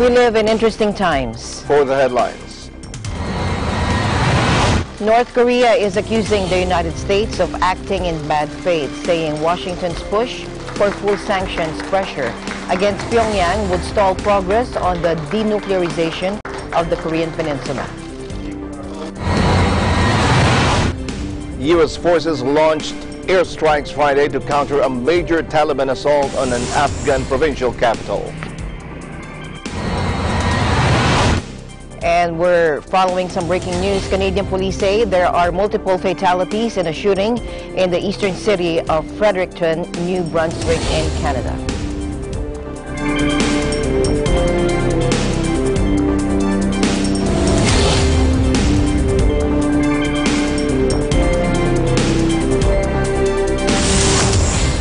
We live in interesting times. For the headlines. North Korea is accusing the United States of acting in bad faith, saying Washington's push for full sanctions pressure against Pyongyang would stall progress on the denuclearization of the Korean Peninsula. U.S. forces launched airstrikes Friday to counter a major Taliban assault on an Afghan provincial capital. And we're following some breaking news. Canadian police say there are multiple fatalities in a shooting in the eastern city of Fredericton, New Brunswick in Canada.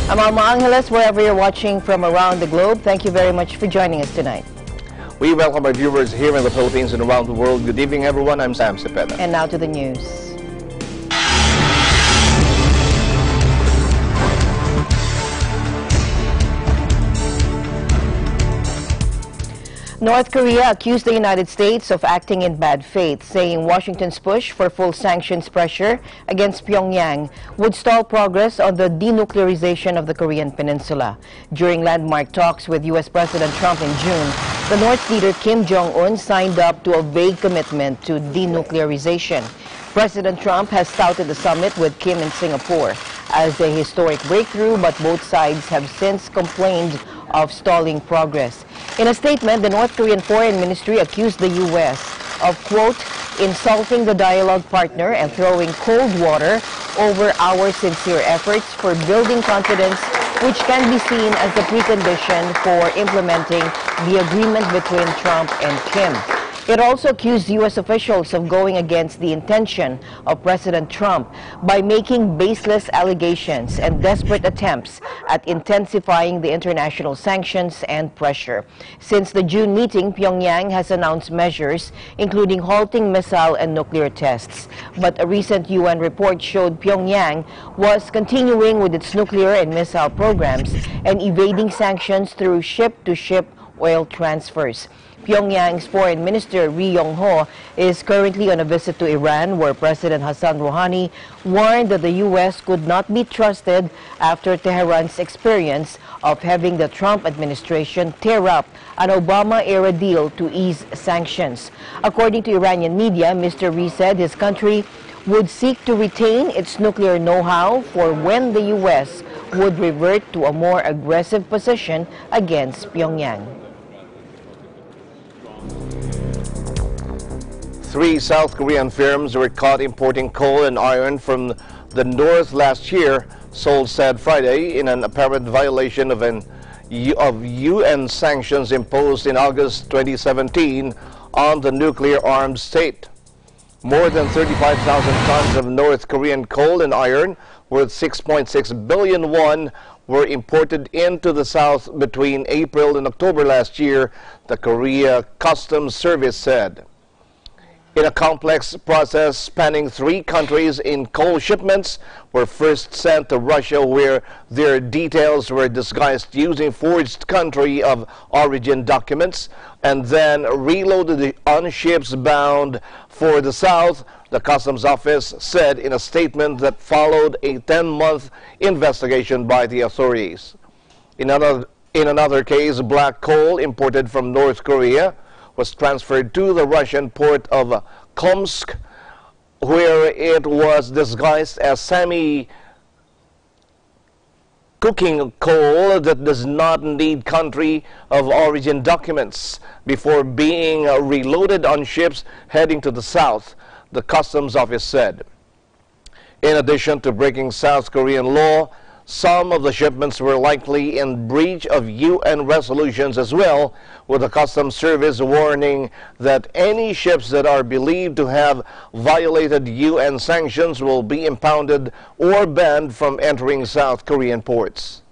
I'm Alma Angeles, wherever you're watching from around the globe. Thank you very much for joining us tonight. We welcome our viewers here in the Philippines and around the world. Good evening, everyone. I'm Sam Cepeda. And now to the news. North Korea accused the United States of acting in bad faith, saying Washington's push for full sanctions pressure against Pyongyang would stall progress on the denuclearization of the Korean Peninsula. During landmark talks with U.S. President Trump in June, the North's leader Kim Jong-un signed up to a vague commitment to denuclearization. President Trump has touted the summit with Kim in Singapore as a historic breakthrough, but both sides have since complained of stalling progress. In a statement, the North Korean Foreign Ministry accused the U.S. of, quote, insulting the dialogue partner and throwing cold water over our sincere efforts for building confidence, which can be seen as the precondition for implementing the agreement between Trump and Kim. It also accused U.S. officials of going against the intention of President Trump by making baseless allegations and desperate attempts at intensifying the international sanctions and pressure. Since the June meeting, Pyongyang has announced measures including halting missile and nuclear tests. But a recent UN report showed Pyongyang was continuing with its nuclear and missile programs and evading sanctions through ship-to-ship oil transfers. Pyongyang's Foreign Minister Ri Yong-ho is currently on a visit to Iran, where President Hassan Rouhani warned that the U.S. could not be trusted after Tehran's experience of having the Trump administration tear up an Obama-era deal to ease sanctions. According to Iranian media, Mr. Ri said his country would seek to retain its nuclear know-how for when the U.S. would revert to a more aggressive position against Pyongyang. 3 South Korean firms were caught importing coal and iron from the north last year, Seoul said Friday, in an apparent violation of UN sanctions imposed in August 2017 on the nuclear-armed state. More than 35,000 tons of North Korean coal and iron worth 6.6 billion won were imported into the South between April and October last year, the Korea Customs Service said. In a complex process spanning 3 countries, in coal shipments were first sent to Russia, where their details were disguised using forged country of origin documents, and then reloaded on ships bound for the South, the Customs Office said in a statement that followed a 10-month investigation by the authorities. In another case, black coal imported from North Korea was transferred to the Russian port of Komsk, where it was disguised as semi-cooking coal that does not need country of origin documents before being reloaded on ships heading to the South, the Customs Office said. In addition to breaking South Korean law, some of the shipments were likely in breach of UN resolutions as well, with the Customs Service warning that any ships that are believed to have violated UN sanctions will be impounded or banned from entering South Korean ports.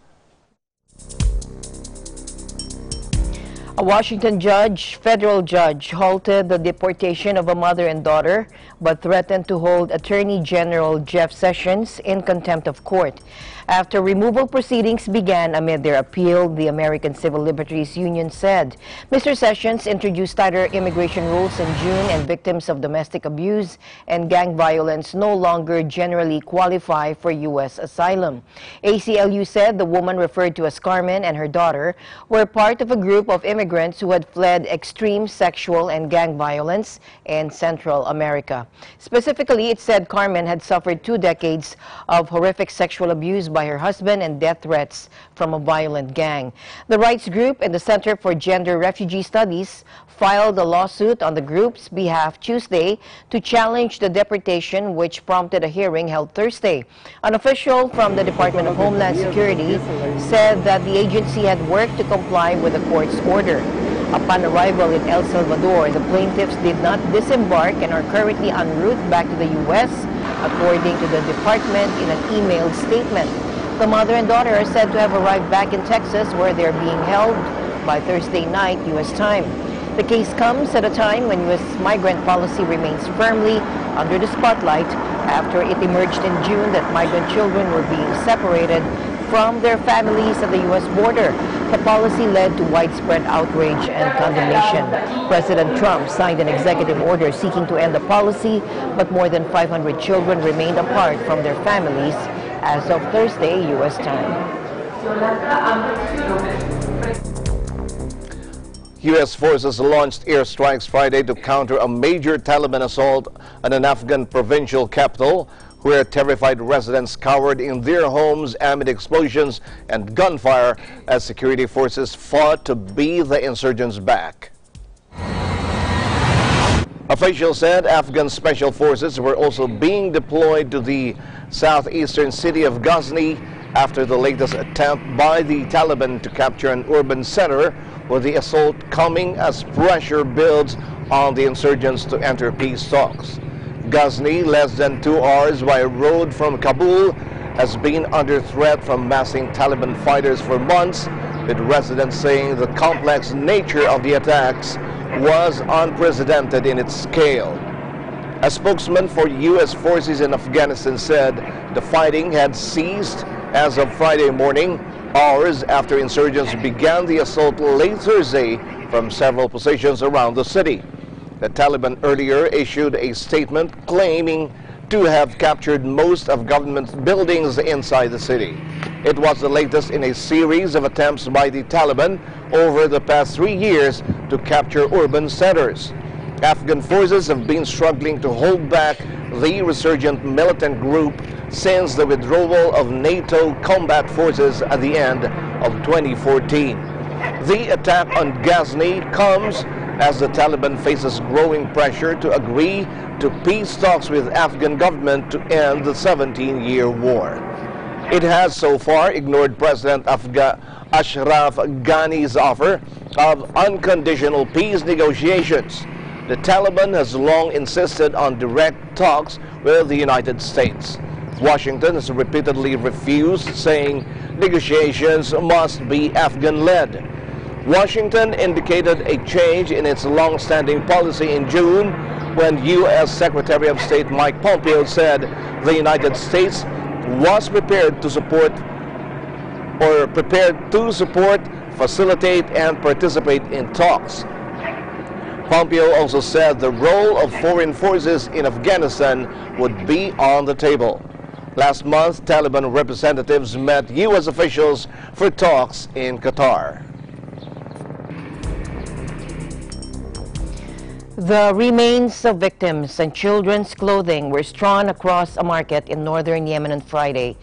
A Washington federal judge halted the deportation of a mother and daughter but threatened to hold Attorney General Jeff Sessions in contempt of court. After removal proceedings began amid their appeal, the American Civil Liberties Union said Mr. Sessions introduced tighter immigration rules in June, and victims of domestic abuse and gang violence no longer generally qualify for U.S. asylum. ACLU said the woman referred to as Carmen and her daughter were part of a group of immigrants who had fled extreme sexual and gang violence in Central America. Specifically, it said Carmen had suffered 2 decades of horrific sexual abuse by her husband and death threats from a violent gang. The rights group and the Center for Gender Refugee Studies filed a lawsuit on the group's behalf Tuesday to challenge the deportation, which prompted a hearing held Thursday. An official from the Department of Homeland Security said that the agency had worked to comply with the court's order. Upon arrival in El Salvador, the plaintiffs did not disembark and are currently en route back to the U.S., according to the department in an emailed statement. The mother and daughter are said to have arrived back in Texas, where they're being held by Thursday night U.S. time. The case comes at a time when U.S. migrant policy remains firmly under the spotlight after it emerged in June that migrant children were being separated from their families at the U.S. border. The policy led to widespread outrage and condemnation. President Trump signed an executive order seeking to end the policy, but more than 500 children remained apart from their families as of Thursday, U.S. time. U.S. forces launched airstrikes Friday to counter a major Taliban assault on an Afghan provincial capital, where terrified residents cowered in their homes amid explosions and gunfire as security forces fought to beat the insurgents back. Officials said Afghan special forces were also being deployed to the southeastern city of Ghazni after the latest attempt by the Taliban to capture an urban center, with the assault coming as pressure builds on the insurgents to enter peace talks. Ghazni, less than 2 hours by road from Kabul, has been under threat from massing Taliban fighters for months, with residents saying the complex nature of the attacks was unprecedented in its scale. A spokesman for U.S. forces in Afghanistan said the fighting had ceased as of Friday morning, hours after insurgents began the assault late Thursday from several positions around the city. The Taliban earlier issued a statement claiming to have captured most of government buildings inside the city. It was the latest in a series of attempts by the Taliban over the past 3 years to capture urban centers. Afghan forces have been struggling to hold back the resurgent militant group since the withdrawal of NATO combat forces at the end of 2014. The attack on Ghazni comes as the Taliban faces growing pressure to agree to peace talks with Afghan government to end the 17-year war. It has so far ignored President Ashraf Ghani's offer of unconditional peace negotiations. The Taliban has long insisted on direct talks with the United States. Washington has repeatedly refused, saying negotiations must be Afghan-led. Washington indicated a change in its long-standing policy in June when U.S. Secretary of State Mike Pompeo said the United States was prepared to support, facilitate, and participate in talks. Pompeo also said the role of foreign forces in Afghanistan would be on the table. Last month, Taliban representatives met U.S. officials for talks in Qatar. The remains of victims and children's clothing were strewn across a market in northern Yemen on Friday,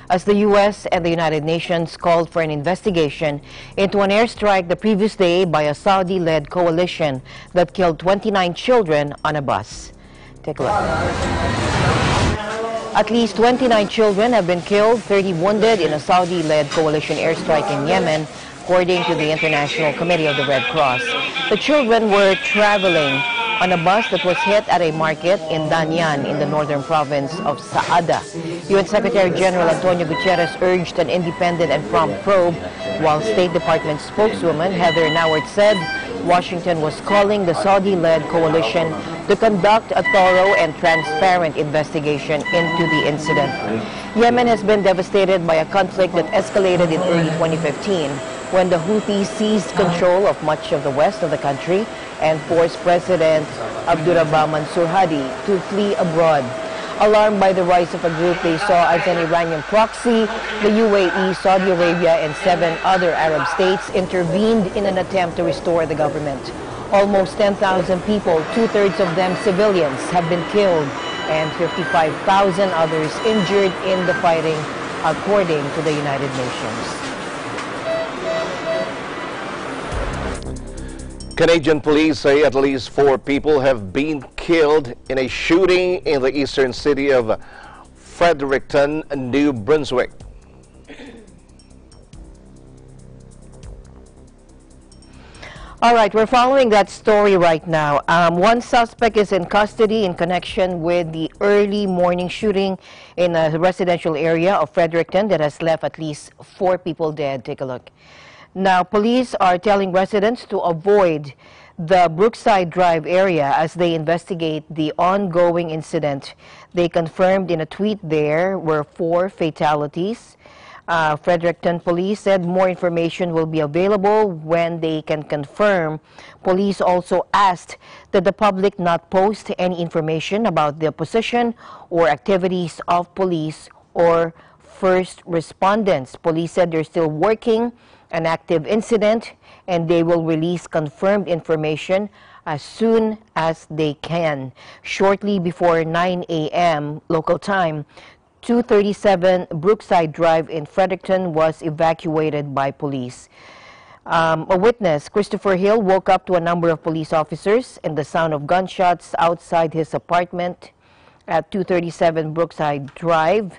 as the U.S. and the United Nations called for an investigation into an airstrike the previous day by a Saudi-led coalition that killed 29 children on a bus. Take a look. At least 29 children have been killed, 30 wounded in a Saudi-led coalition airstrike in Yemen, according to the International Committee of the Red Cross. The children were traveling on a bus that was hit at a market in Danyan in the northern province of Saada. UN Secretary General Antonio Guterres urged an independent and prompt probe, while State Department spokeswoman Heather Nauert said Washington was calling the Saudi-led coalition to conduct a thorough and transparent investigation into the incident. Yemen has been devastated by a conflict that escalated in early 2015 when the Houthis seized control of much of the west of the country and forced President Abdurrahman Mansur Hadi to flee abroad. Alarmed by the rise of a group they saw as an Iranian proxy, the UAE, Saudi Arabia, and 7 other Arab states intervened in an attempt to restore the government. Almost 10,000 people, 2/3 of them civilians, have been killed and 55,000 others injured in the fighting, according to the United Nations. Canadian police say at least 4 people have been killed in a shooting in the eastern city of Fredericton, New Brunswick. All right, we're following that story right now. One suspect is in custody in connection with the early morning shooting in a residential area of Fredericton that has left at least 4 people dead. Take a look. Now, police are telling residents to avoid the Brookside Drive area as they investigate the ongoing incident. They confirmed in a tweet there were 4 fatalities. Fredericton police said more information will be available when they can confirm. Police also asked that the public not post any information about the position or activities of police or first responders. Police said they're still working an active incident and they will release confirmed information as soon as they can. Shortly before 9 a.m. local time, 237 Brookside Drive in Fredericton was evacuated by police. A witness, Christopher Hill, woke up to a number of police officers and the sound of gunshots outside his apartment at 237 Brookside Drive.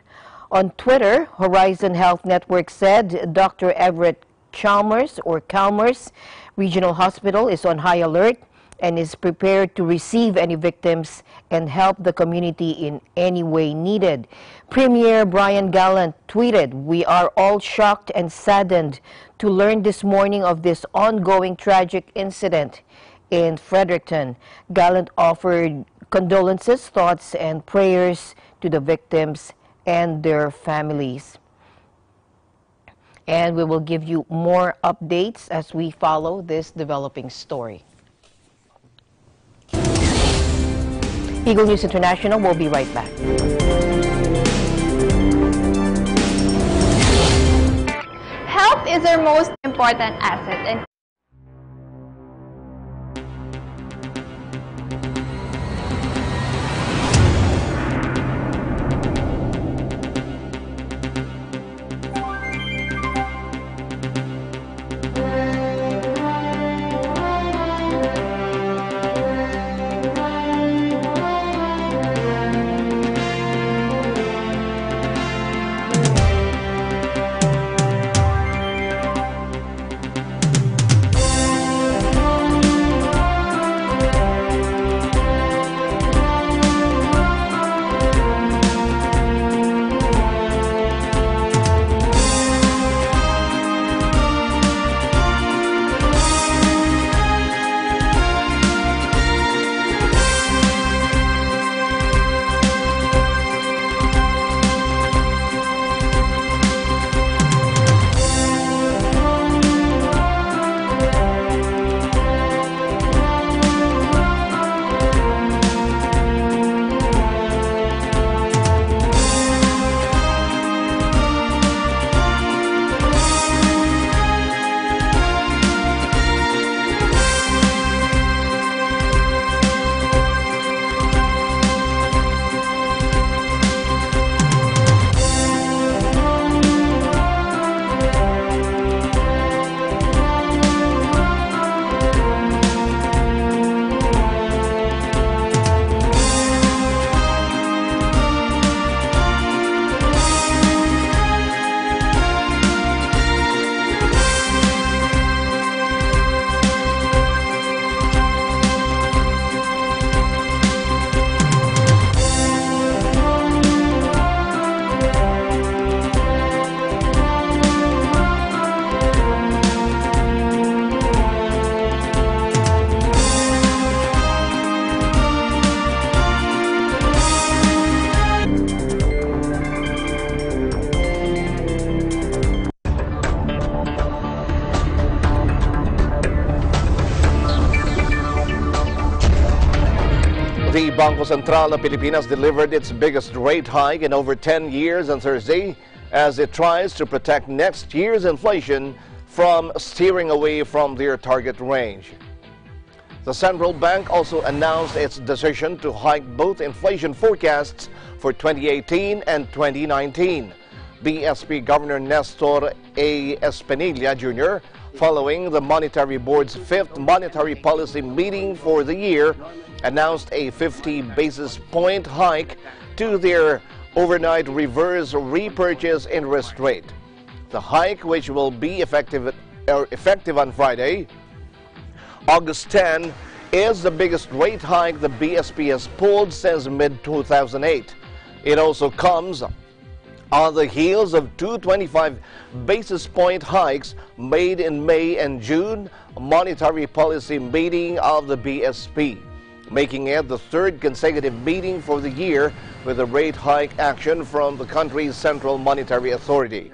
On Twitter, Horizon Health Network said Dr. Everett Chalmers Regional Hospital is on high alert and is prepared to receive any victims and help the community in any way needed. Premier Brian Gallant tweeted, "We are all shocked and saddened to learn this morning of this ongoing tragic incident in Fredericton." Gallant offered condolences, thoughts, and prayers to the victims and their families. And we will give you more updates as we follow this developing story. Eagle News International will be right back. Health is our most important asset, and Bangko Sentral ng Pilipinas delivered its biggest rate hike in over 10 years on Thursday as it tries to protect next year's inflation from steering away from their target range. The central bank also announced its decision to hike both inflation forecasts for 2018 and 2019. BSP Governor Nestor A. Espinilla Jr., following the Monetary Board's fifth monetary policy meeting for the year, announced a 50 basis point hike to their overnight reverse repurchase interest rate. The hike, which will be effective on Friday, August 10, is the biggest rate hike the BSP has pulled since mid-2008. It also comes on the heels of two 25 basis point hikes made in May and June monetary policy meeting of the BSP, making it the third consecutive meeting for the year with a rate hike action from the country's Central Monetary Authority.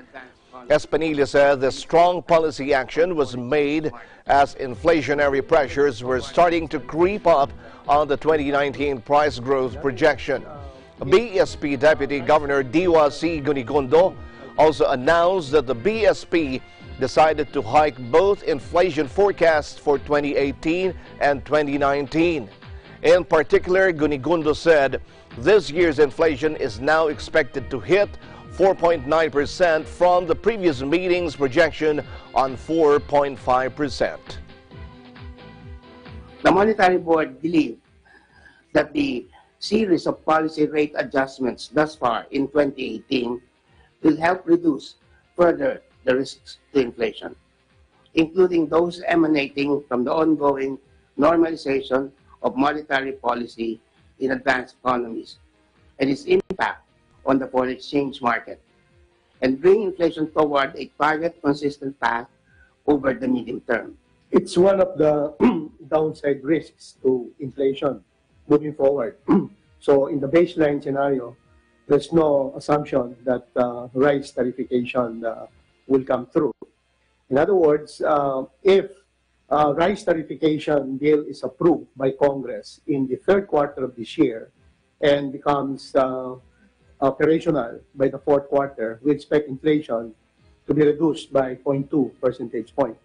Espinilla said the strong policy action was made as inflationary pressures were starting to creep up on the 2019 price growth projection. BSP Deputy Governor Diwa C. Gunigundo also announced that the BSP decided to hike both inflation forecasts for 2018 and 2019. In particular, Gunigundo said this year's inflation is now expected to hit 4.9% from the previous meeting's projection on 4.5%. The Monetary Board believes that the series of policy rate adjustments thus far in 2018 will help reduce further the risks to inflation, including those emanating from the ongoing normalization of monetary policy in advanced economies and its impact on the foreign exchange market, and bring inflation toward a target consistent path over the medium term. It's one of the downside risks to inflation moving forward. So in the baseline scenario, there's no assumption that rice tariffication will come through. In other words, if rice tariffication bill is approved by Congress in the third quarter of this year and becomes operational by the fourth quarter, we expect inflation to be reduced by 0.2 percentage point.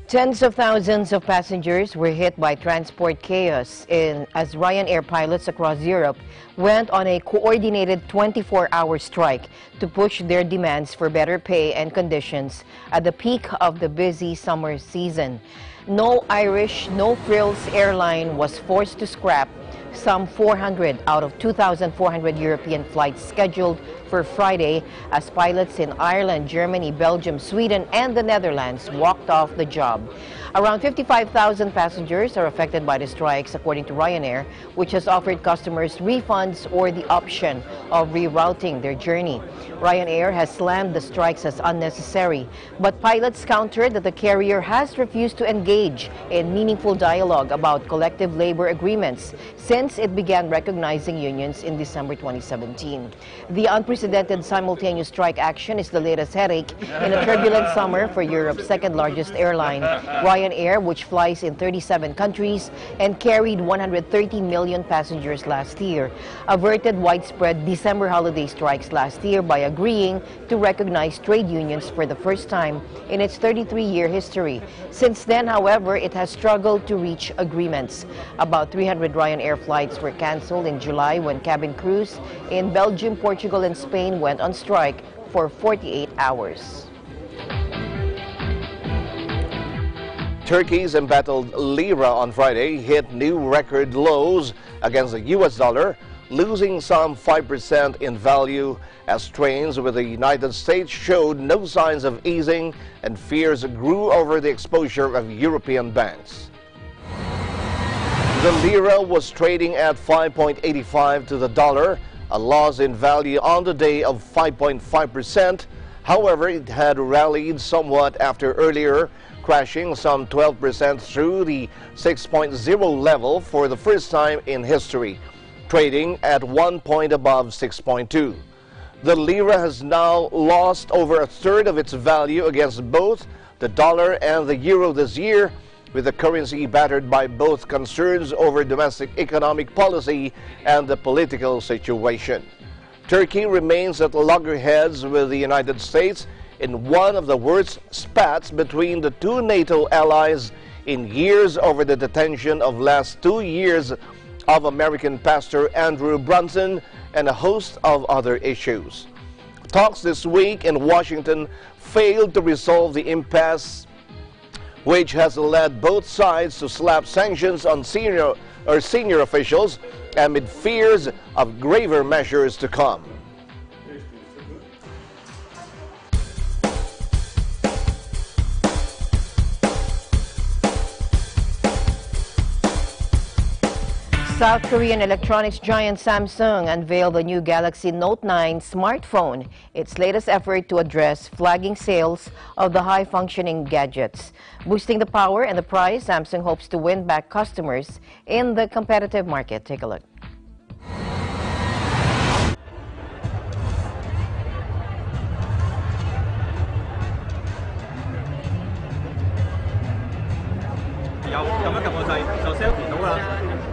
Tens of thousands of passengers were hit by transport chaos as Ryanair pilots across Europe went on a coordinated 24-hour strike to push their demands for better pay and conditions at the peak of the busy summer season. No Irish, no frills airline was forced to scrap some 400 out of 2,400 European flights scheduled for Friday as pilots in Ireland, Germany, Belgium, Sweden, and the Netherlands walked off the job. Around 55,000 passengers are affected by the strikes, according to Ryanair, which has offered customers refunds or the option of rerouting their journey. Ryanair has slammed the strikes as unnecessary, but pilots countered that the carrier has refused to engage in meaningful dialogue about collective labor agreements since it began recognizing unions in December 2017. The unprecedented simultaneous strike action is the latest headache in a turbulent summer for Europe's second-largest airline. Ryanair, which flies in 37 countries and carried 130 million passengers last year, averted widespread December holiday strikes last year by agreeing to recognize trade unions for the first time in its 33-year history. Since then, however, it has struggled to reach agreements. About 300 Ryanair flights were canceled in July when cabin crews in Belgium, Portugal, and Spain went on strike for 48 hours. Turkey's embattled lira on Friday hit new record lows against the US dollar, losing some 5% in value as strains with the United States showed no signs of easing and fears grew over the exposure of European banks. The lira was trading at 5.85 to the dollar, a loss in value on the day of 5.5%. However, it had rallied somewhat after earlier, crashing some 12% through the 6.0 level for the first time in history, trading at 1 point above 6.2. The lira has now lost over a third of its value against both the dollar and the euro this year, with the currency battered by both concerns over domestic economic policy and the political situation. Turkey remains at loggerheads with the United States in one of the worst spats between the two NATO allies in years over the detention of last 2 years of American pastor Andrew Brunson and a host of other issues. Talks this week in Washington failed to resolve the impasse, which has led both sides to slap sanctions on senior officials amid fears of graver measures to come. South Korean electronics giant Samsung unveiled the new Galaxy Note 9 smartphone, its latest effort to address flagging sales of the high-functioning gadgets. Boosting the power and the price, Samsung hopes to win back customers in the competitive market. Take a look.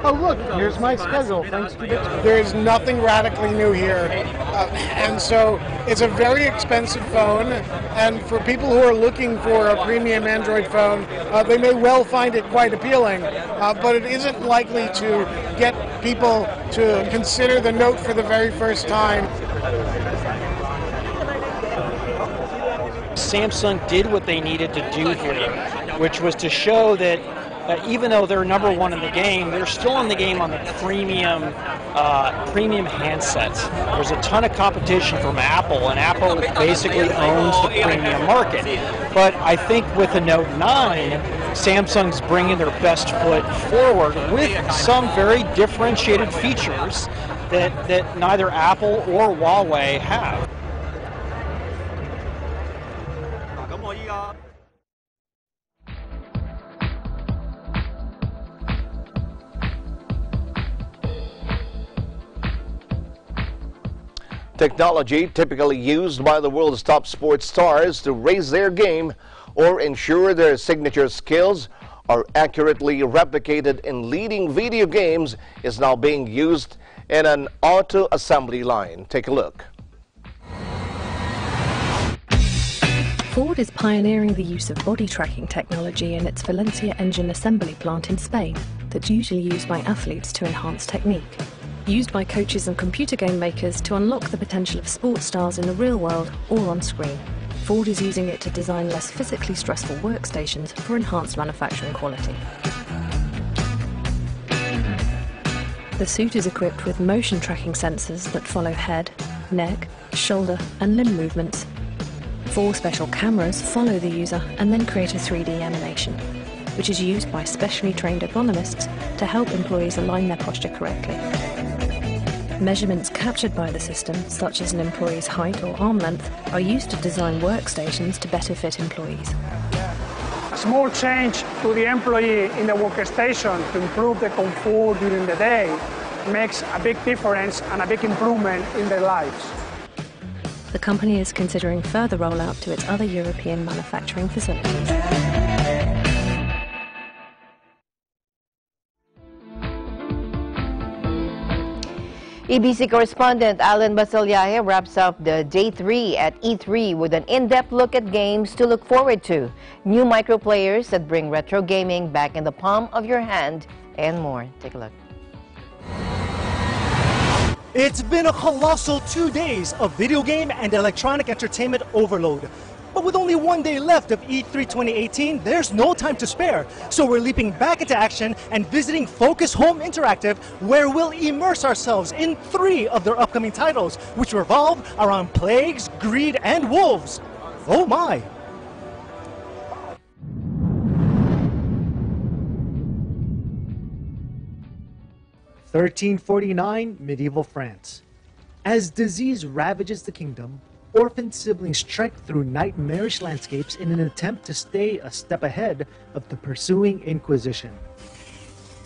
Oh, look, here's my schedule. Thanks to There is nothing radically new here. And so it's a very expensive phone. And for people who are looking for a premium Android phone, they may well find it quite appealing. But it isn't likely to get people to consider the Note for the very first time. Samsung did what they needed to do here, which was to show that even though they're number one in the game, they're still in the game on the premium handsets. There's a ton of competition from Apple, and Apple basically owns the premium market. But I think with the Note 9, Samsung's bringing their best foot forward with some very differentiated features that neither Apple or Huawei have. Technology typically used by the world's top sports stars to raise their game or ensure their signature skills are accurately replicated in leading video games is now being used in an auto assembly line. Take a look. Ford is pioneering the use of body tracking technology in its Valencia engine assembly plant in Spain that's usually used by athletes to enhance technique. Used by coaches and computer game makers to unlock the potential of sports stars in the real world or on screen. Ford is using it to design less physically stressful workstations for enhanced manufacturing quality. The suit is equipped with motion tracking sensors that follow head, neck, shoulder and limb movements. 4 special cameras follow the user and then create a 3D animation, which is used by specially trained ergonomists to help employees align their posture correctly. Measurements captured by the system, such as an employee's height or arm length, are used to design workstations to better fit employees. A small change to the employee in the workstation to improve the comfort during the day makes a big difference and a big improvement in their lives. The company is considering further rollout to its other European manufacturing facilities. EBC correspondent Alan Basilyahe wraps up the Day 3 at E3 with an in-depth look at games to look forward to, new micro players that bring retro gaming back in the palm of your hand, and more. Take a look. It's been a colossal 2 days of video game and electronic entertainment overload. But with only 1 day left of E3 2018, there's no time to spare. So we're leaping back into action and visiting Focus Home Interactive, where we'll immerse ourselves in 3 of their upcoming titles, which revolve around plagues, greed, and wolves. Oh my! (1349) Medieval France. As disease ravages the kingdom, orphaned siblings trek through nightmarish landscapes in an attempt to stay a step ahead of the pursuing Inquisition.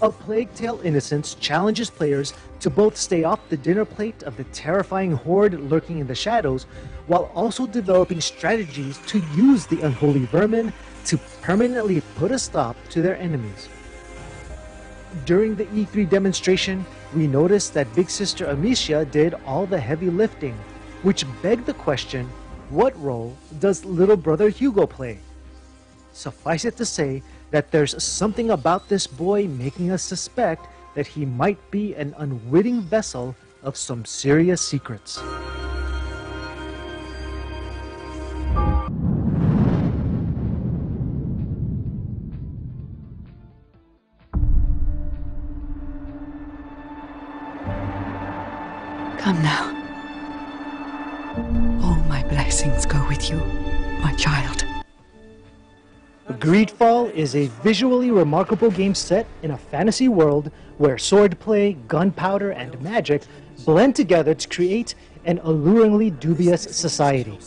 A Plague Tale: Innocence challenges players to both stay off the dinner plate of the terrifying horde lurking in the shadows, while also developing strategies to use the unholy vermin to permanently put a stop to their enemies. During the E3 demonstration, we noticed that Big Sister Amicia did all the heavy lifting, which begged the question, what role does little brother Hugo play? Suffice it to say that there's something about this boy making us suspect that he might be an unwitting vessel of some serious secrets. Come now. All my blessings go with you, my child. Greedfall is a visually remarkable game set in a fantasy world where swordplay, gunpowder, and magic blend together to create an alluringly dubious society.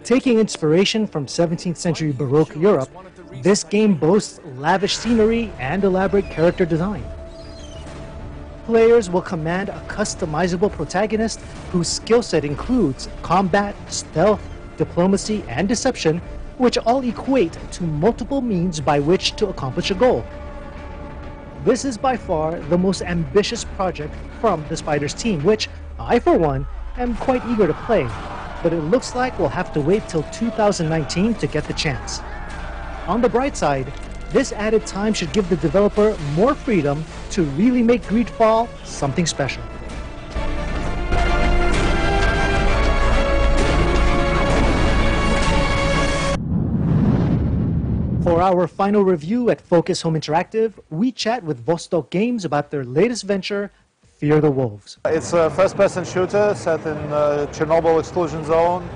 Taking inspiration from 17th century Baroque Europe, this game boasts lavish scenery and elaborate character design. Players will command a customizable protagonist whose skill set includes combat, stealth, diplomacy, and deception, which all equate to multiple means by which to accomplish a goal. This is by far the most ambitious project from the Spiders team, which I, for one, am quite eager to play, but it looks like we'll have to wait till 2019 to get the chance. On the bright side, this added time should give the developer more freedom to really make Greedfall something special. For our final review at Focus Home Interactive, we chat with Vostok Games about their latest venture, Fear the Wolves. It's a first-person shooter set in Chernobyl exclusion zone.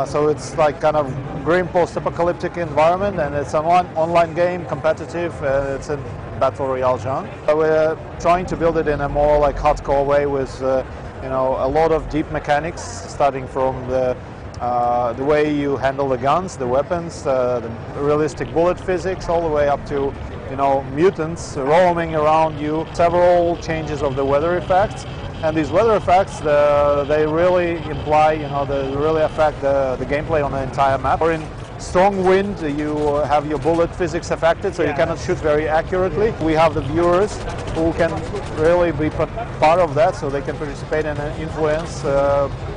So it's like kind of grim post-apocalyptic environment, and it's an online game, competitive. It's a battle royale genre. We're trying to build it in a more like hardcore way with a lot of deep mechanics, starting from the way you handle the guns, the weapons, the realistic bullet physics, all the way up to mutants roaming around you. Several changes of the weather effects. And these weather effects, they really imply, they really affect the gameplay on the entire map. Or in strong wind, you have your bullet physics affected, so you cannot shoot very accurately. We have the viewers who can really be part of that, so they can participate and influence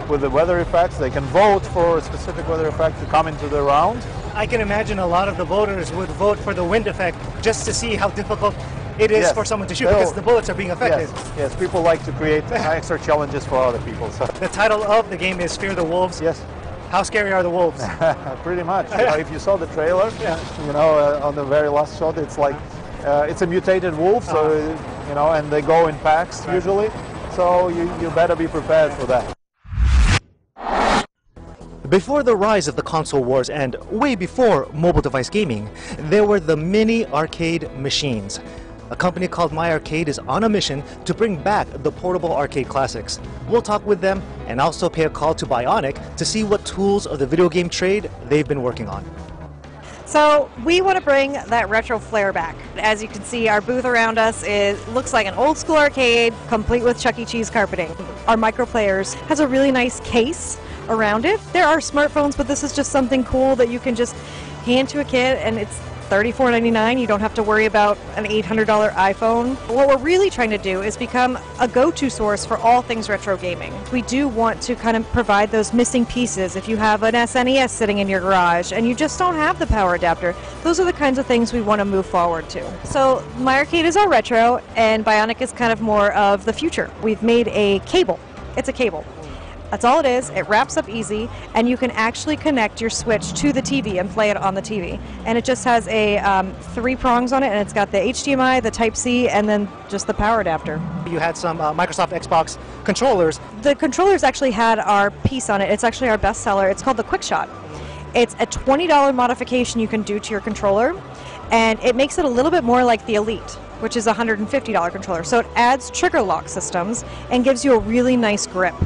with the weather effects. They can vote for a specific weather effect to come into the round. I can imagine a lot of the voters would vote for the wind effect just to see how difficult it is for someone to shoot because the bullets are being affected. Yes, people like to create extra challenges for other people. So. The title of the game is Fear the Wolves. Yes. How scary are the wolves? Pretty much. If you saw the trailer, on the very last shot, it's like it's a mutated wolf, so and they go in packs usually. So you better be prepared for that. Before the rise of the console wars and way before mobile device gaming, there were the mini arcade machines. A company called My Arcade is on a mission to bring back the portable arcade classics. We'll talk with them and also pay a call to Bionic to see what tools of the video game trade they've been working on. So we want to bring that retro flair back. As you can see, our booth around us looks like an old school arcade complete with Chuck E. Cheese carpeting. Our micro players has a really nice case around it. There are smartphones, but this is just something cool that you can just hand to a kid, and it's $34.99. You don't have to worry about an $800 iPhone. What we're really trying to do is become a go-to source for all things retro gaming. We do want to kind of provide those missing pieces. If you have an SNES sitting in your garage and you just don't have the power adapter, those are the kinds of things we want to move forward to. So My Arcade is our retro, and Bionic is kind of more of the future. We've made a cable. It's a cable. That's all it is. It wraps up easy, and you can actually connect your Switch to the TV and play it on the TV. And it just has a 3 prongs on it, and it's got the HDMI, the Type-C, and then just the power adapter. You had some Microsoft Xbox controllers. The controllers actually had our piece on it. It's actually our best seller. It's called the Quick Shot. It's a $20 modification you can do to your controller, and it makes it a little bit more like the Elite, which is a $150 controller. So it adds trigger lock systems and gives you a really nice grip.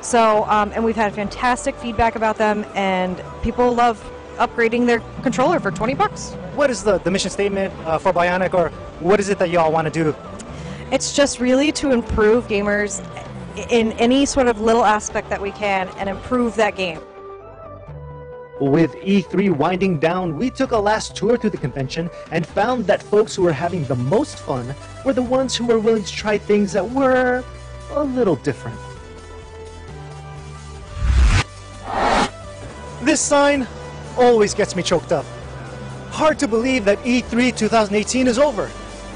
So, and we've had fantastic feedback about them, and people love upgrading their controller for 20 bucks. What is the mission statement for Bionic, or what is it that y'all want to do? It's just really to improve gamers in any sort of little aspect that we can and improve that game. With E3 winding down, we took a last tour through the convention and found that folks who were having the most fun were the ones who were willing to try things that were a little different. This sign always gets me choked up. Hard to believe that E3 2018 is over.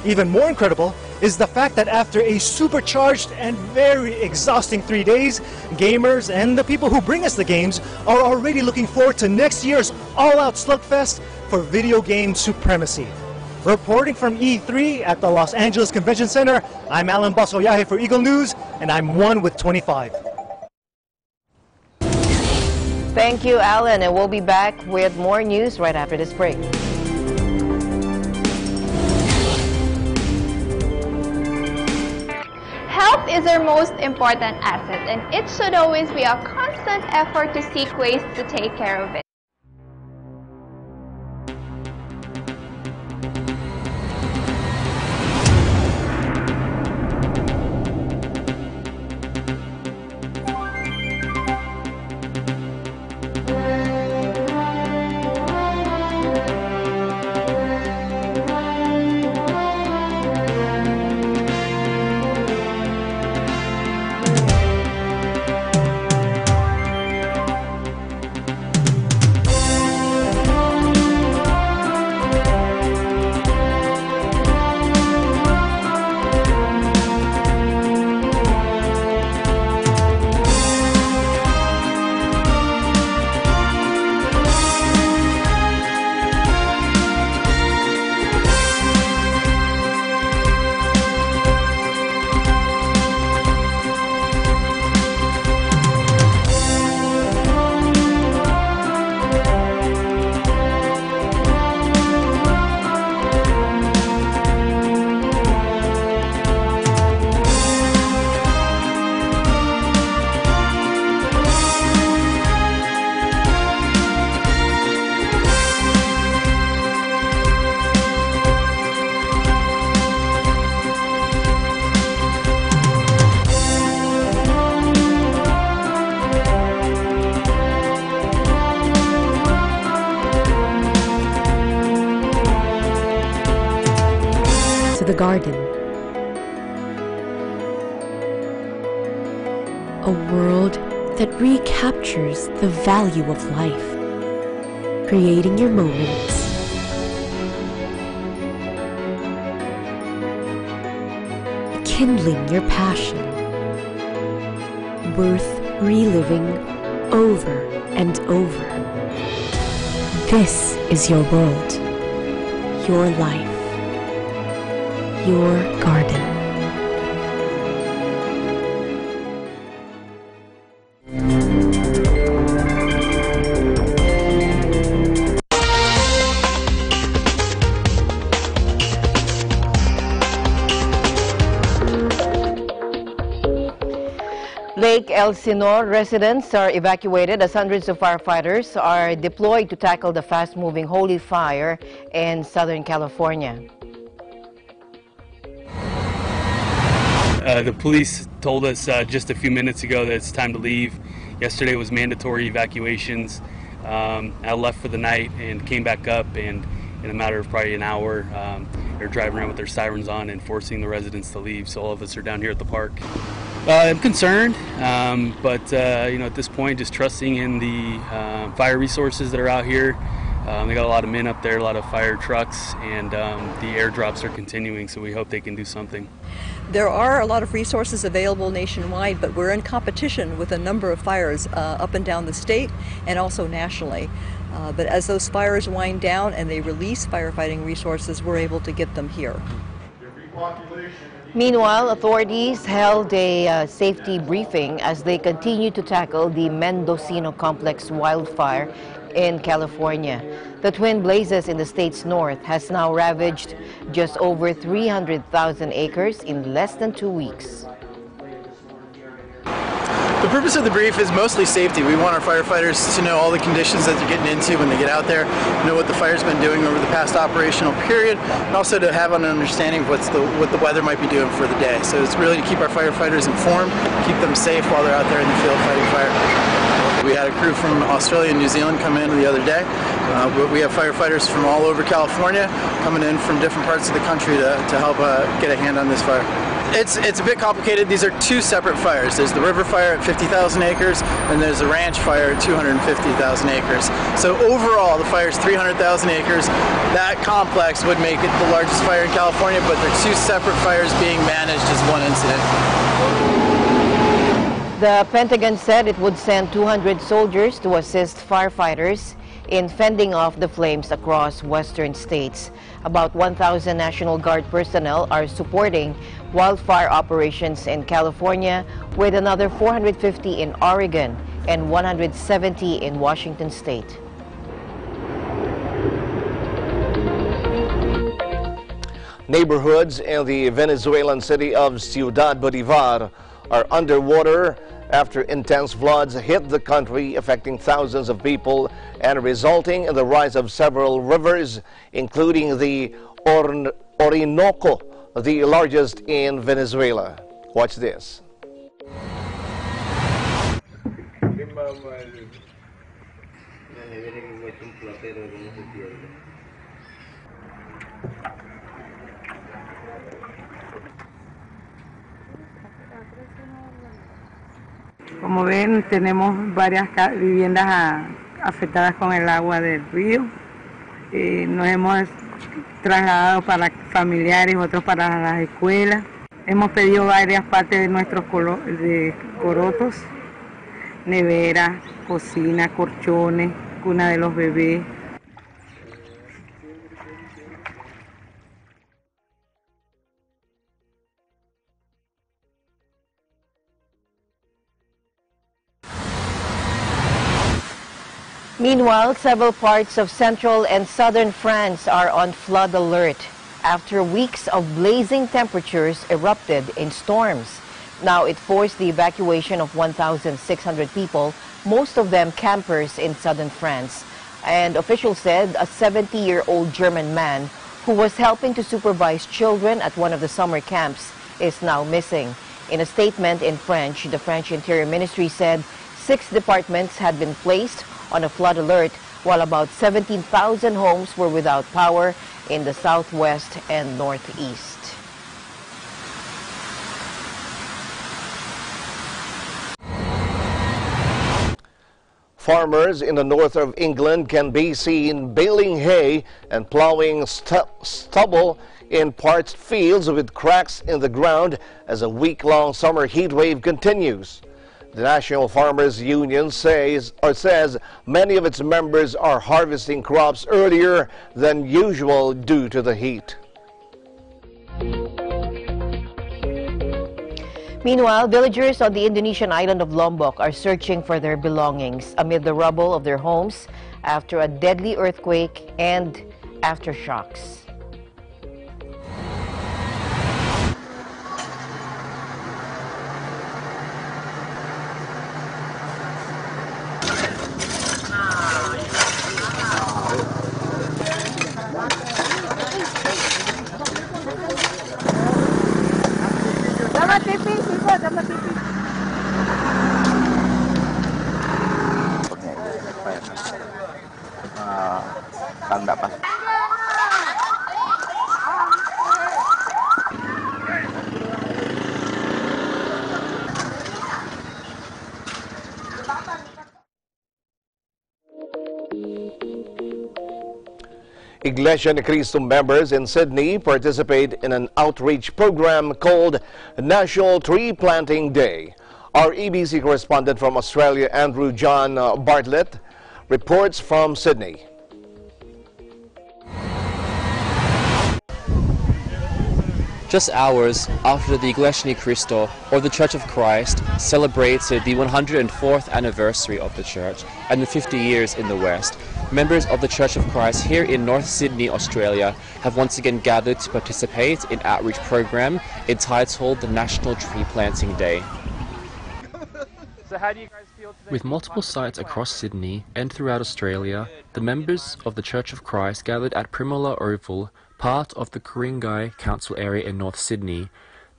Even more incredible is the fact that after a supercharged and very exhausting 3 days, gamers and the people who bring us the games are already looking forward to next year's all-out slugfest for video game supremacy. Reporting from E3 at the Los Angeles Convention Center, I'm Alan Basoyahe for Eagle News, and I'm 1 with 25. Thank you, Alan, and we'll be back with more news right after this break. Health is our most important asset, and it should always be a constant effort to seek ways to take care of it. The garden. A world that recaptures the value of life, creating your moments, kindling your passion, worth reliving over and over. This is your world, your life, your garden. Lake Elsinore residents are evacuated as hundreds of firefighters are deployed to tackle the fast-moving Holy Fire in Southern California. The police told us just a few minutes ago that it's time to leave. Yesterday was mandatory evacuations. I left for the night and came back up, and in a matter of probably an hour, they're driving around with their sirens on and forcing the residents to leave. So all of us are down here at the park. I'm concerned, but you know, at this point, just trusting in the fire resources that are out here. They got a lot of men up there, a lot of fire trucks, and the airdrops are continuing, so we hope they can do something. There are a lot of resources available nationwide, but we're in competition with a number of fires up and down the state and also nationally. But as those fires wind down and they release firefighting resources, we're able to get them here. Meanwhile, authorities held a safety briefing as they continue to tackle the Mendocino Complex wildfire in California. The twin blazes in the state's north has now ravaged just over 300,000 acres in less than 2 weeks. The purpose of the brief is mostly safety. We want our firefighters to know all the conditions that they're getting into when they get out there, know what the fire's been doing over the past operational period, and also to have an understanding of what the weather might be doing for the day. So it's really to keep our firefighters informed, keep them safe while they're out there in the field fighting fire. We had a crew from Australia and New Zealand come in the other day. We have firefighters from all over California coming in from different parts of the country to help get a hand on this fire. It's a bit complicated. These are two separate fires. There's the river fire at 50,000 acres, and there's the ranch fire at 250,000 acres. So overall, the fire is 300,000 acres. That complex would make it the largest fire in California, but they're two separate fires being managed as one incident. The Pentagon said it would send 200 soldiers to assist firefighters in fending off the flames across western states. About 1,000 National Guard personnel are supporting wildfire operations in California, with another 450 in Oregon and 170 in Washington state. Neighborhoods in the Venezuelan city of Ciudad Bolivar are underwater after intense floods hit the country, affecting thousands of people and resulting in the rise of several rivers, including the Orinoco, the largest in Venezuela. Watch this. Como ven, tenemos varias viviendas afectadas con el agua del río. Nos hemos trasladado para familiares, otros para las escuelas. Hemos pedido varias partes de nuestros corotos, neveras, cocina, colchones, cuna de los bebés. Meanwhile, several parts of central and southern France are on flood alert after weeks of blazing temperatures erupted in storms. Now it forced the evacuation of 1,600 people, most of them campers in southern France. And officials said a 70-year-old German man who was helping to supervise children at one of the summer camps is now missing. In a statement in French, the French Interior Ministry said 6 departments had been placed on a flood alert, while about 17,000 homes were without power in the southwest and northeast. Farmers in the north of England can be seen baling hay and plowing stubble in parched fields with cracks in the ground as a week-long summer heat wave continues. The National Farmers Union says many of its members are harvesting crops earlier than usual due to the heat. Meanwhile, villagers on the Indonesian island of Lombok are searching for their belongings amid the rubble of their homes after a deadly earthquake and aftershocks. Iglesia ni Cristo members in Sydney participate in an outreach program called National Tree Planting Day. Our EBC correspondent from Australia, Andrew John Bartlett, reports from Sydney. Just hours after the Iglesia ni Cristo, or the Church of Christ, celebrated the 104th anniversary of the church and the 50 years in the West, members of the Church of Christ here in North Sydney, Australia, have once again gathered to participate in an outreach program entitled the National Tree Planting Day. So how do you guys feel today? With multiple sites across Sydney and throughout Australia, the members of the Church of Christ gathered at Primula Oval, part of the Ku-ring-gai Council area in North Sydney.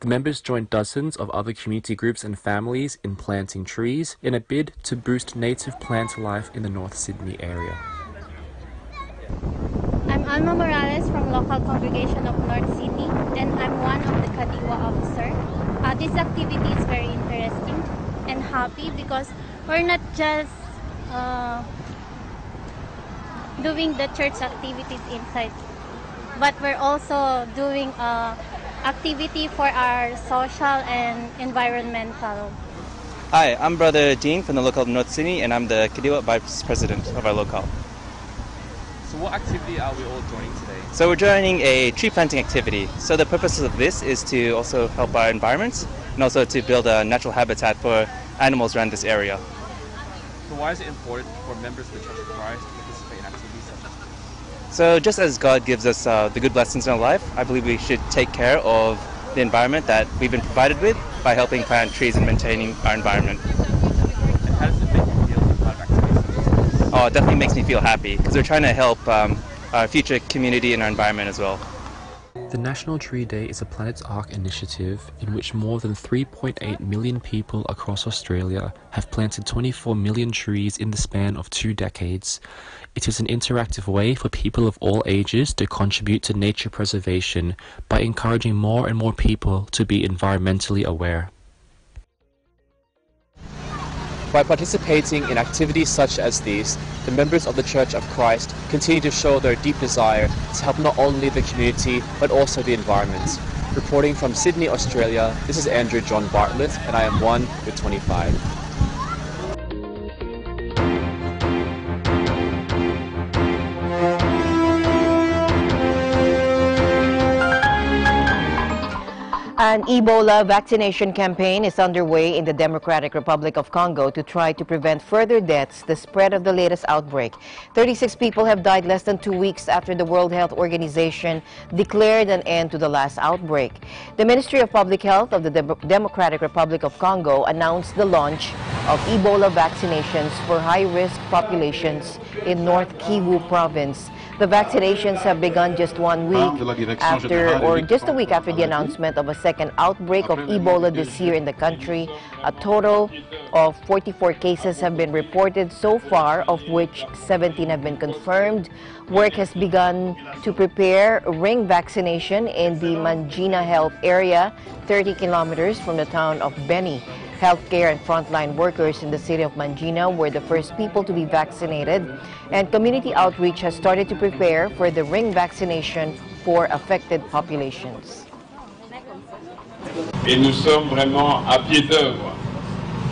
The members joined dozens of other community groups and families in planting trees in a bid to boost native plant life in the North Sydney area. I'm Alma Morales from local congregation of North Sydney, and I'm one of the Kadiwa officer. This activity is very interesting and happy because we're not just doing the church activities inside, but we're also doing activity for our social and environmental. Hi, I'm Brother Dean from the local of North Sydney, and I'm the Kadiwa Vice President of our local. So what activity are we all joining today? So we're joining a tree planting activity. So the purpose of this is to also help our environment and also to build a natural habitat for animals around this area. So why is it important for members of the Church of Christ to participate in activities such as this? So just as God gives us the good blessings in our life, I believe we should take care of the environment that we've been provided with by helping plant trees and maintaining our environment. And how does it make you feel about activities? Oh, it definitely makes me feel happy because we're trying to help our future community and our environment as well. The National Tree Day is a Planet's Arc initiative in which more than 3.8 million people across Australia have planted 24 million trees in the span of 2 decades. It is an interactive way for people of all ages to contribute to nature preservation by encouraging more and more people to be environmentally aware. By participating in activities such as these, the members of the Church of Christ continue to show their deep desire to help not only the community but also the environment. Reporting from Sydney, Australia, this is Andrew John Bartlett, and I am 1 with 25. An Ebola vaccination campaign is underway in the Democratic Republic of Congo to try to prevent further deaths, the spread of the latest outbreak. 36 people have died less than 2 weeks after the World Health Organization declared an end to the last outbreak. The Ministry of Public Health of the Democratic Republic of Congo announced the launch of Ebola vaccinations for high-risk populations in North Kivu province. The vaccinations have begun just 1 week after, or just a week after the announcement of a second outbreak of Ebola this year in the country. A total of 44 cases have been reported so far, of which 17 have been confirmed. Work has begun to prepare ring vaccination in the Mangina Health area, 30 kilometers from the town of Beni. Healthcare and frontline workers in the city of Mangina were the first people to be vaccinated, and community outreach has started to prepare for the ring vaccination for affected populations. Et nous sommes vraiment à pied d'œuvre,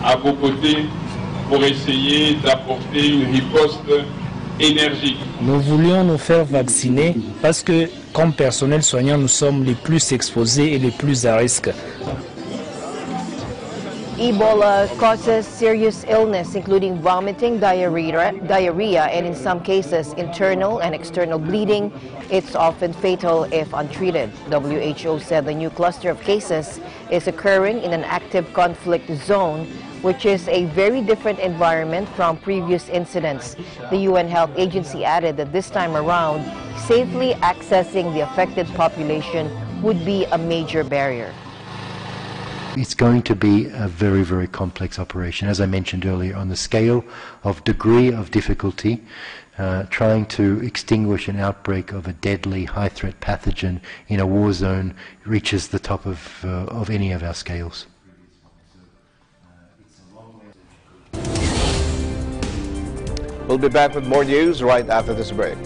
à vos côtés, pour essayer d'apporter une riposte énergique. Nous voulions nous faire vacciner parce que, comme personnel soignant, nous sommes les plus exposés et les plus à risque. Ebola causes serious illness, including vomiting, diarrhea, and in some cases, internal and external bleeding. It's often fatal if untreated. WHO said the new cluster of cases is occurring in an active conflict zone, which is a very different environment from previous incidents. The UN Health Agency added that this time around, safely accessing the affected population would be a major barrier. It's going to be a very, very complex operation, as I mentioned earlier, on the scale of degree of difficulty. Trying to extinguish an outbreak of a deadly high-threat pathogen in a war zone reaches the top of any of our scales. We'll be back with more news right after this break.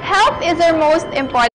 Health is our most important.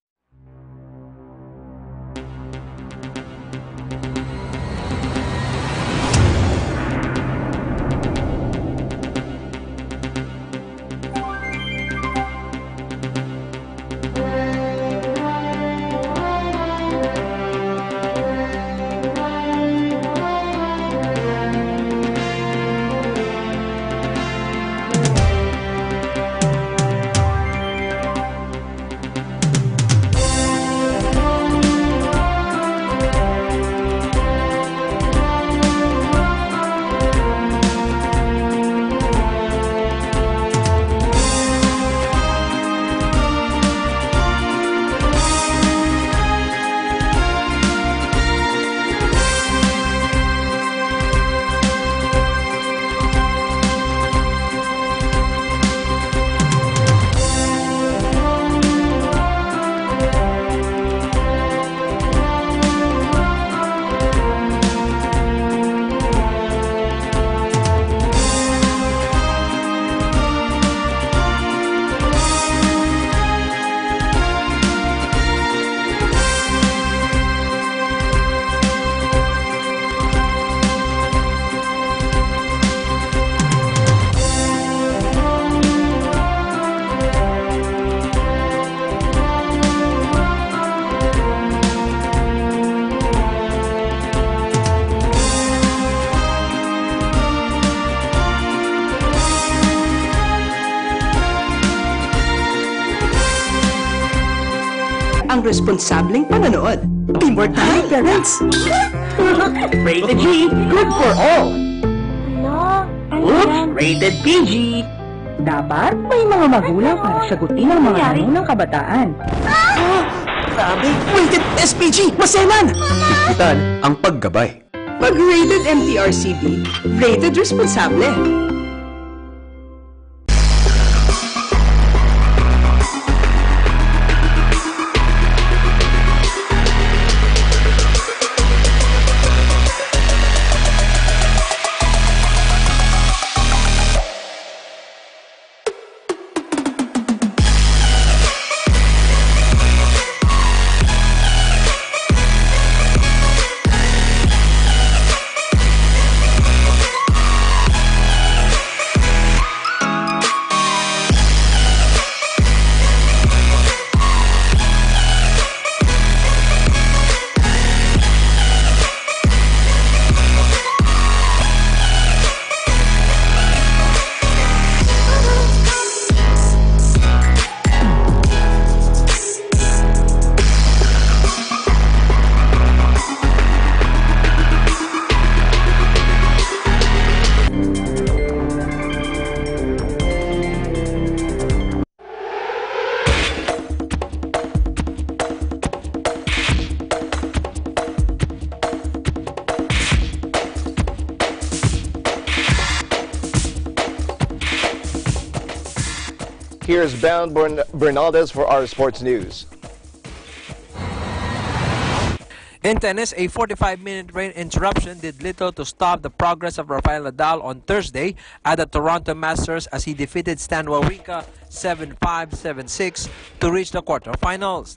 ang responsableng panonood. Teamwork tayo, parents! Rated G, good for all. Oops, rated PG. Dapat may mga magulang para sagutin ang mga tanong ng kabataan. Grabe, rated SPG, maselan! Itan ang paggabay. Pag rated MTRCB, rated responsable. Here's Ben Bernaldez for our sports news. In tennis, a 45-minute rain interruption did little to stop the progress of Rafael Nadal on Thursday at the Toronto Masters as he defeated Stan Wawrinka 7-5, 7-6 to reach the quarterfinals.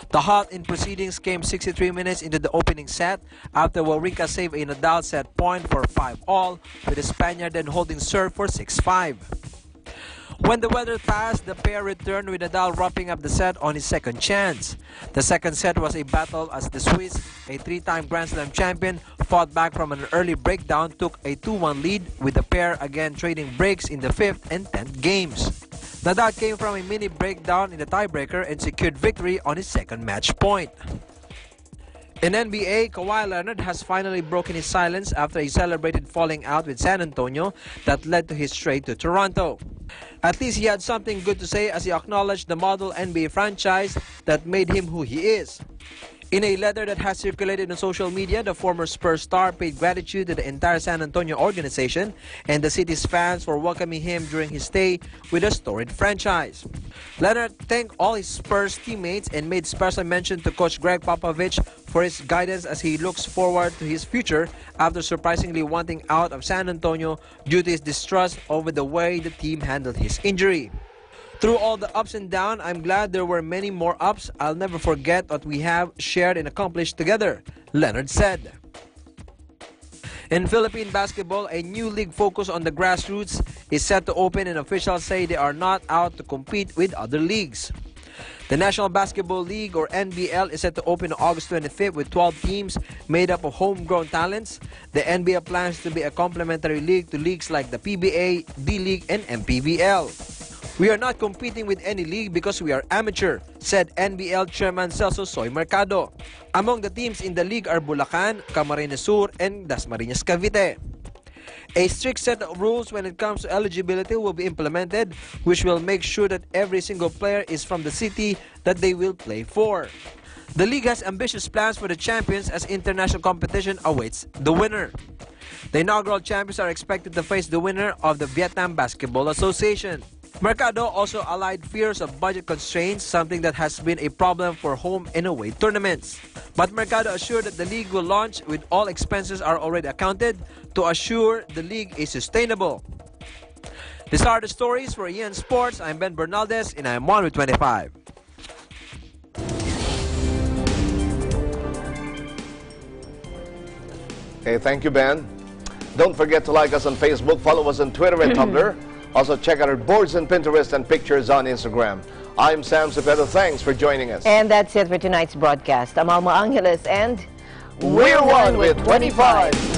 The halt in proceedings came 63 minutes into the opening set after Wawrinka saved a Nadal set point for 5-all, with the Spaniard then holding serve for 6-5. When the weather passed, the pair returned with Nadal wrapping up the set on his second chance. The second set was a battle as the Swiss, a three-time Grand Slam champion, fought back from an early breakdown, took a 2-1 lead, with the pair again trading breaks in the 5th and 10th games. Nadal came from a mini breakdown in the tiebreaker and secured victory on his second match point. In NBA, Kawhi Leonard has finally broken his silence after a celebrated falling out with San Antonio that led to his trade to Toronto. At least he had something good to say as he acknowledged the model NBA franchise that made him who he is. In a letter that has circulated on social media, the former Spurs star paid gratitude to the entire San Antonio organization and the city's fans for welcoming him during his stay with a storied franchise. Leonard thanked all his Spurs teammates and made special mention to Coach Greg Popovich for his guidance as he looks forward to his future after surprisingly wanting out of San Antonio due to his distrust over the way the team handled his injury. Through all the ups and downs, I'm glad there were many more ups. I'll never forget what we have shared and accomplished together, Leonard said. In Philippine basketball, a new league focused on the grassroots is set to open, and officials say they are not out to compete with other leagues. The National Basketball League, or NBL, is set to open on August 25th with 12 teams made up of homegrown talents. The NBL plans to be a complementary league to leagues like the PBA, D-League, and MPBL. We are not competing with any league because we are amateur, said NBL Chairman Celso Soy Mercado. Among the teams in the league are Bulacan, Camarines Sur, and Dasmariñas Cavite. A strict set of rules when it comes to eligibility will be implemented, which will make sure that every single player is from the city that they will play for. The league has ambitious plans for the champions as international competition awaits the winner. The inaugural champions are expected to face the winner of the Vietnam Basketball Association. Mercado also allied fears of budget constraints, something that has been a problem for home and away tournaments. But Mercado assured that the league will launch with all expenses are already accounted to assure the league is sustainable. These are the stories for EN Sports. I'm Ben Bernaldez and I'm 1 with 25. Okay, thank you, Ben. Don't forget to like us on Facebook, follow us on Twitter and Tumblr. Also, check out our boards on Pinterest and pictures on Instagram. I'm Sam Cepeda. Thanks for joining us. And that's it for tonight's broadcast. I'm Alma Angeles, and we're 1 with 25.